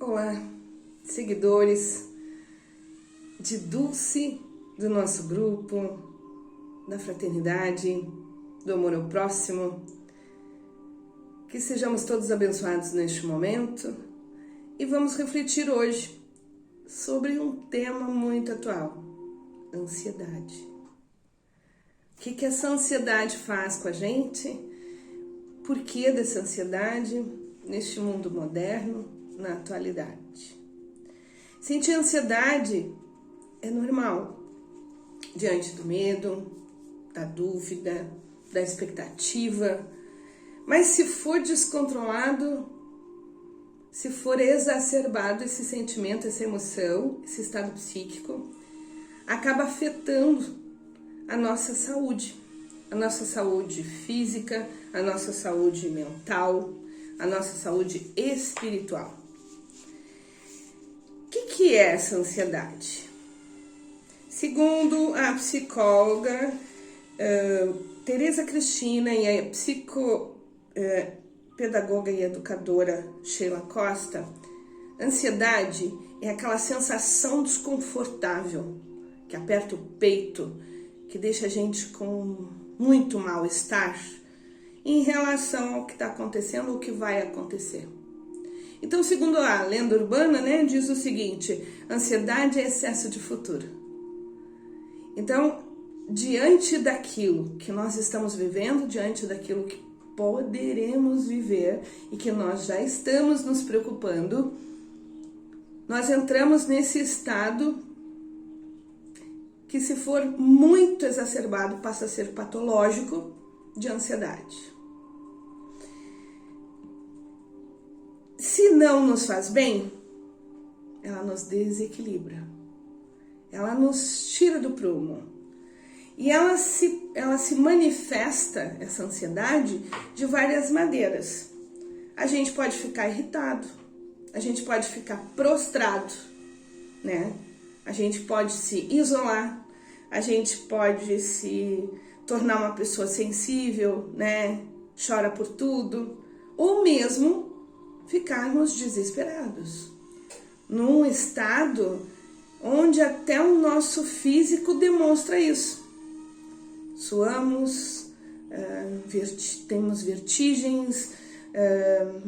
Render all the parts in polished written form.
Olá, seguidores de Dulce, do nosso grupo, da fraternidade, do amor ao próximo. Que sejamos todos abençoados neste momento e vamos refletir hoje sobre um tema muito atual: ansiedade. O que essa ansiedade faz com a gente? Por que dessa ansiedade neste mundo moderno, na atualidade? Sentir ansiedade é normal, diante do medo, da dúvida, da expectativa, mas se for descontrolado, se for exacerbado esse sentimento, essa emoção, esse estado psíquico, acaba afetando a nossa saúde física, a nossa saúde mental, a nossa saúde espiritual. O que é essa ansiedade? Segundo a psicóloga Tereza Cristina e a psicopedagoga e educadora Sheila Costa, ansiedade é aquela sensação desconfortável que aperta o peito, que deixa a gente com muito mal-estar em relação ao que está acontecendo ou o que vai acontecer. Então, segundo a lenda urbana, diz o seguinte: ansiedade é excesso de futuro. Então, diante daquilo que nós estamos vivendo, diante daquilo que poderemos viver e que nós já estamos nos preocupando, nós entramos nesse estado que, se for muito exacerbado, passa a ser patológico, de ansiedade. Se não nos faz bem, ela nos desequilibra, ela nos tira do prumo. E ela se manifesta, essa ansiedade, de várias maneiras. A gente pode ficar irritado, a gente pode ficar prostrado, A gente pode se isolar, a gente pode se tornar uma pessoa sensível, Chora por tudo, ou mesmo ficarmos desesperados, num estado onde até o nosso físico demonstra isso. Suamos, temos vertigens,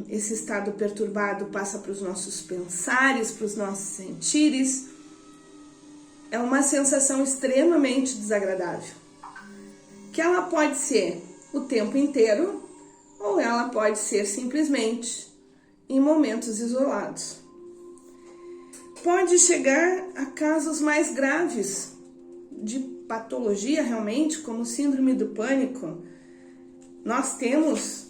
esse estado perturbado passa para os nossos pensares, para os nossos sentires. É uma sensação extremamente desagradável, que ela pode ser o tempo inteiro ou ela pode ser simplesmente em momentos isolados. Pode chegar a casos mais graves de patologia realmente, como síndrome do pânico. Nós temos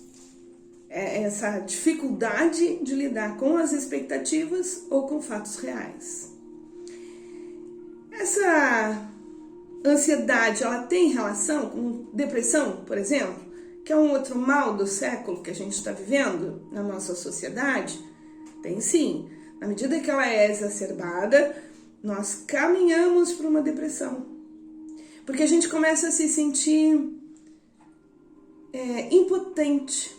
essa dificuldade de lidar com as expectativas ou com fatos reais. Essa ansiedade, ela tem relação com depressão, por exemplo, que é um outro mal do século que a gente está vivendo na nossa sociedade? Tem sim. Na medida que ela é exacerbada, nós caminhamos para uma depressão. Porque a gente começa a se sentir impotente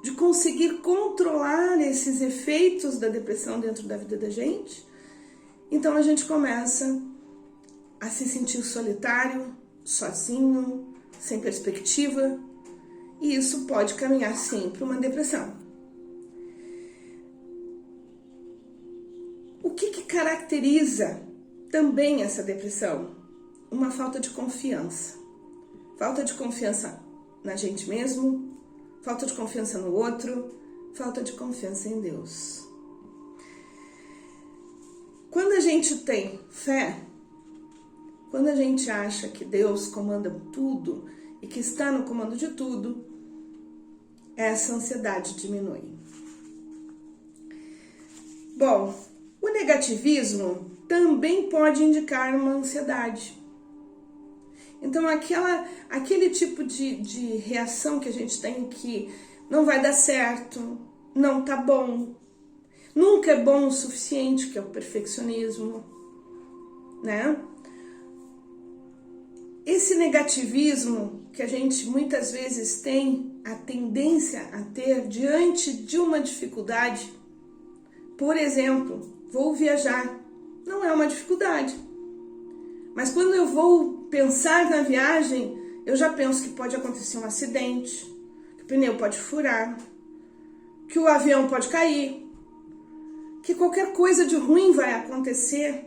de conseguir controlar esses efeitos da depressão dentro da vida da gente. Então a gente começa a se sentir solitário, sozinho, sem perspectiva, e isso pode caminhar sim para uma depressão. O que caracteriza também essa depressão? Uma falta de confiança. Falta de confiança na gente mesmo, falta de confiança no outro, falta de confiança em Deus. Quando a gente tem fé, quando a gente acha que Deus comanda tudo e que está no comando de tudo, essa ansiedade diminui. Bom, o negativismo também pode indicar uma ansiedade. Então, aquele tipo de reação que a gente tem que não vai dar certo, não tá bom, nunca é bom o suficiente, que é o perfeccionismo, Esse negativismo que a gente muitas vezes tem a tendência a ter diante de uma dificuldade Por exemplo, vou viajar. Não é uma dificuldade. Mas quando eu vou pensar na viagem, eu já penso que pode acontecer um acidente, que o pneu pode furar, que o avião pode cair, que qualquer coisa de ruim vai acontecer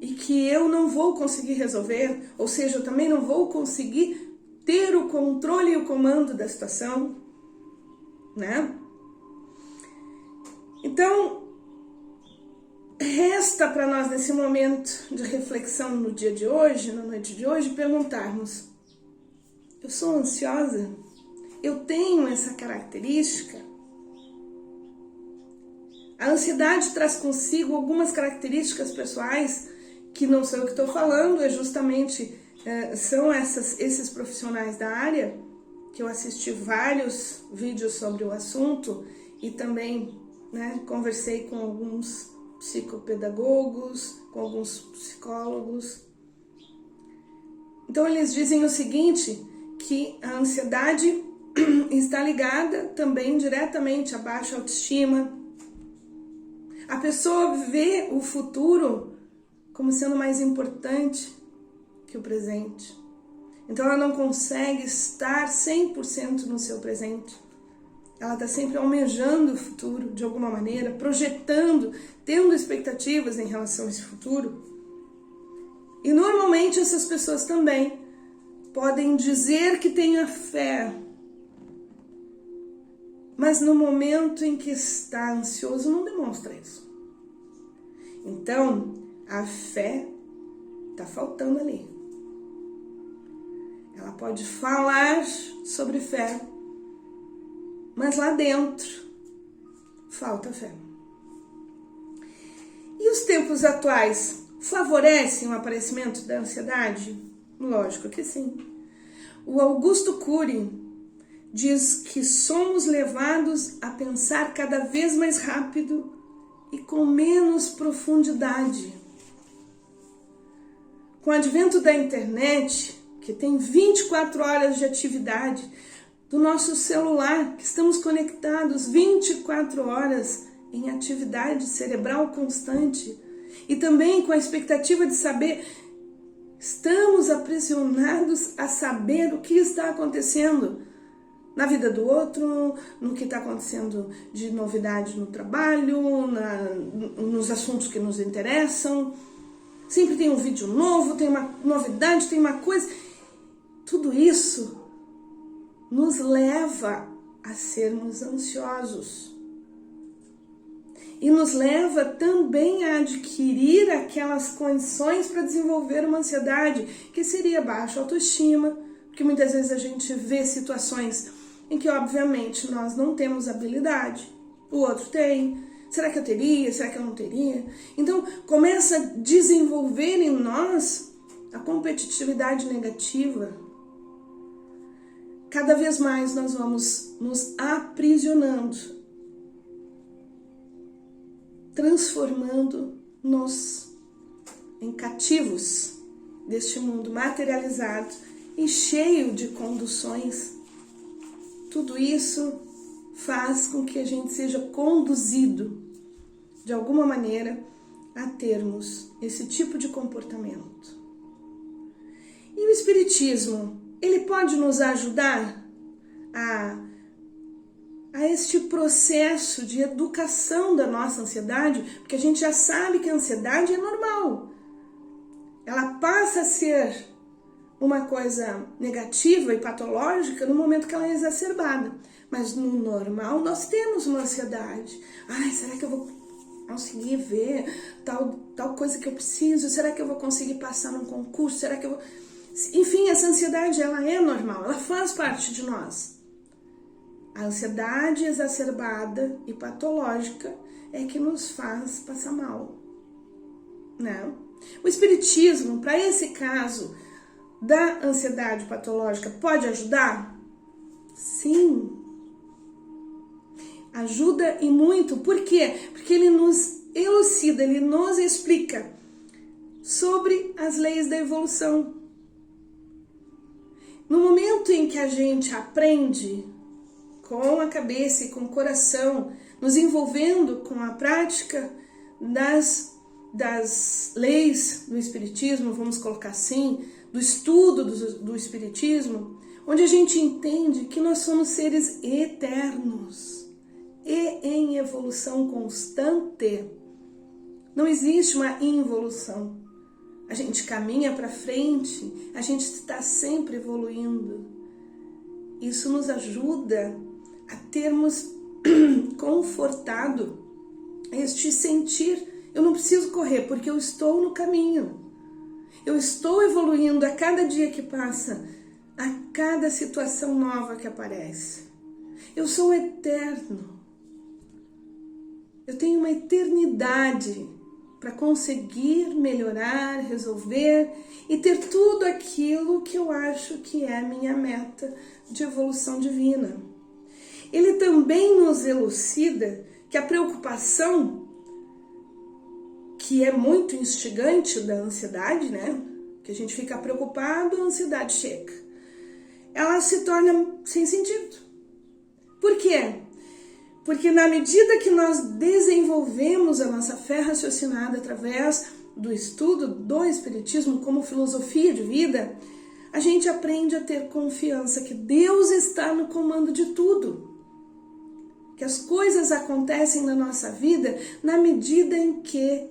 e que eu não vou conseguir resolver, ou seja, eu também não vou conseguir ter o controle e o comando da situação, né? Então, resta para nós nesse momento de reflexão no dia de hoje, na noite de hoje, perguntarmos: eu sou ansiosa? Eu tenho essa característica? A ansiedade traz consigo algumas características pessoais que não sou eu que estou falando, é justamente são esses profissionais da área, que eu assisti vários vídeos sobre o assunto e também, né, conversei com alguns psicopedagogos, com alguns psicólogos. Então eles dizem o seguinte, que a ansiedade está ligada também diretamente à baixa autoestima. A pessoa vê o futuro como sendo mais importante que o presente. Então ela não consegue estar 100% no seu presente. Ela está sempre almejando o futuro de alguma maneira, projetando, tendo expectativas em relação a esse futuro. E normalmente essas pessoas também podem dizer que têm a fé, mas no momento em que está ansioso não demonstra isso. Então, a fé está faltando ali. Ela pode falar sobre fé, mas lá dentro falta fé. E os tempos atuais favorecem o aparecimento da ansiedade? Lógico que sim. O Augusto Cury diz que somos levados a pensar cada vez mais rápido e com menos profundidade. Com o advento da internet, que tem 24 horas de atividade, do nosso celular, que estamos conectados 24 horas em atividade cerebral constante, e também com a expectativa de saber, estamos aprisionados a saber o que está acontecendo na vida do outro, no que está acontecendo de novidade no trabalho, nos assuntos que nos interessam. Sempre tem um vídeo novo, tem uma novidade, tem uma coisa. Tudo isso nos leva a sermos ansiosos. E nos leva também a adquirir aquelas condições para desenvolver uma ansiedade, que seria baixa autoestima, porque muitas vezes a gente vê situações em que, obviamente, nós não temos habilidade, o outro tem. Será que eu teria? Será que eu não teria? Então, começa a desenvolver em nós a competitividade negativa. Cada vez mais nós vamos nos aprisionando, transformando-nos em cativos deste mundo materializado e cheio de conduções. Tudo isso faz com que a gente seja conduzido, de alguma maneira, a termos esse tipo de comportamento. E o Espiritismo, ele pode nos ajudar a este processo de educação da nossa ansiedade, porque a gente já sabe que a ansiedade é normal. Ela passa a ser uma coisa negativa e patológica no momento que ela é exacerbada. Mas no normal nós temos uma ansiedade. Ai, será que eu vou conseguir ver tal coisa que eu preciso? Será que eu vou conseguir passar num concurso? Será que eu vou... Enfim, essa ansiedade, ela é normal, ela faz parte de nós. A ansiedade exacerbada e patológica é que nos faz passar mal, né? O Espiritismo, para esse caso da ansiedade patológica, pode ajudar? Sim. Ajuda e muito. Por quê? Porque ele nos elucida, ele nos explica sobre as leis da evolução. No momento em que a gente aprende com a cabeça e com o coração, nos envolvendo com a prática das leis do Espiritismo, vamos colocar assim, do estudo do Espiritismo, onde a gente entende que nós somos seres eternos e em evolução constante. Não existe uma involução. A gente caminha para frente, a gente está sempre evoluindo. Isso nos ajuda a termos confortado este sentir. Eu não preciso correr porque eu estou no caminho. Eu estou evoluindo a cada dia que passa, a cada situação nova que aparece. Eu sou eterno. Eu tenho uma eternidade para conseguir melhorar, resolver e ter tudo aquilo que eu acho que é a minha meta de evolução divina. Ele também nos elucida que a preocupação, que é muito instigante da ansiedade, né? Que a gente fica preocupado, a ansiedade chega. Ela se torna sem sentido. Por quê? Porque na medida que nós desenvolvemos a nossa fé raciocinada através do estudo do Espiritismo como filosofia de vida, a gente aprende a ter confiança que Deus está no comando de tudo. Que as coisas acontecem na nossa vida na medida em que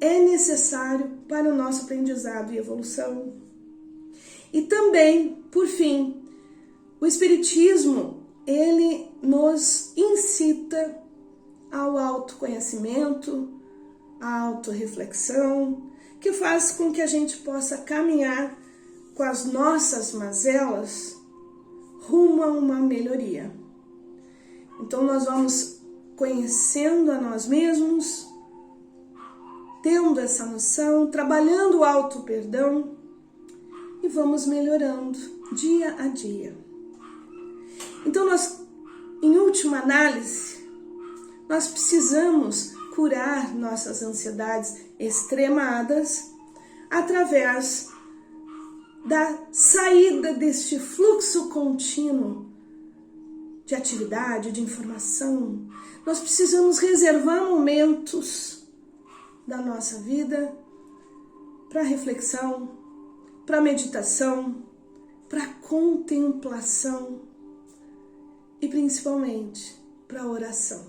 é necessário para o nosso aprendizado e evolução. E também, por fim, o Espiritismo, ele nos incita ao autoconhecimento, à autorreflexão, que faz com que a gente possa caminhar com as nossas mazelas rumo a uma melhoria. Então nós vamos conhecendo a nós mesmos, tendo essa noção, trabalhando o auto-perdão e vamos melhorando dia a dia. Então nós, em última análise, nós precisamos curar nossas ansiedades extremadas através da saída deste fluxo contínuo de atividade, de informação. Nós precisamos reservar momentos da nossa vida para reflexão, para meditação, para contemplação e principalmente para oração.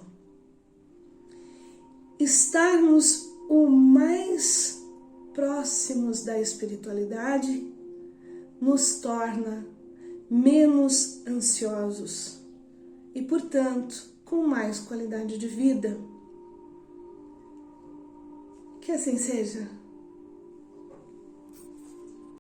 Estarmos o mais próximos da espiritualidade nos torna menos ansiosos e, portanto, com mais qualidade de vida. Que assim seja.